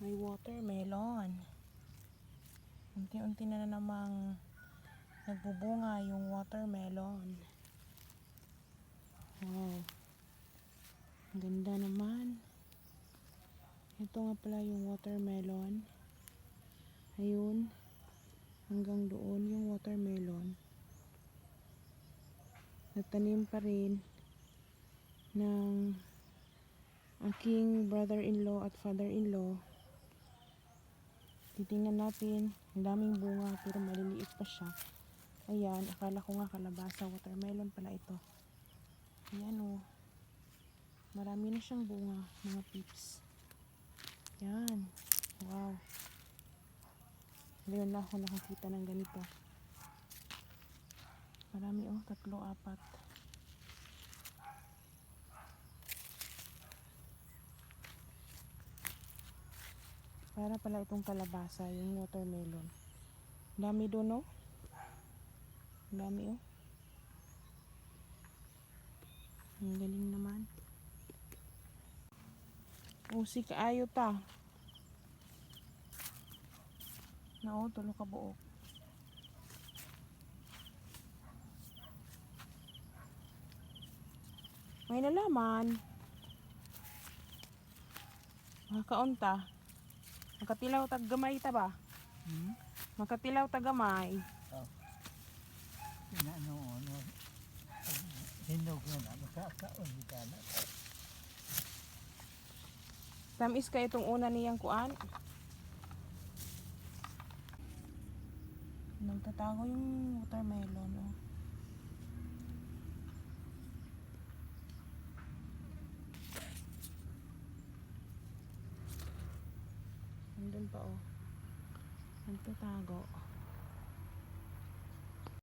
May watermelon. Unti-unti na namang nagbubunga yung watermelon. Wow. Ang ganda naman. Ito nga pala yung watermelon. Ayun. Hanggang doon yung watermelon. Natanim pa rin ng aking brother-in-law at father-in-law. Titingnan natin. Ang daming bunga pero maliliit pa siya. Ayan. Akala ko nga kalabasa. Watermelon pala ito. Ayan o. Marami na siyang bunga. Mga pips. Ayan. Wow. Ngayon na ako nakakita ng ganito. Marami oh. 3, 4. Para pala itong kalabasa, yung watermelon. Dami doon, oh. Dami, oh. Ang galing naman. Usi kaayo ta. Nao, tulo ka buok. May nalaman. Makakaunta. Makatilaw tag gamay ta ba? Makatilaw tag gamay. Oh. Ano, hinog na makakaon ka na. Tamis ka itong una niyang kuan. Nagtatago yung watermelon, oh. Nandun pa, oh. Nagtatago.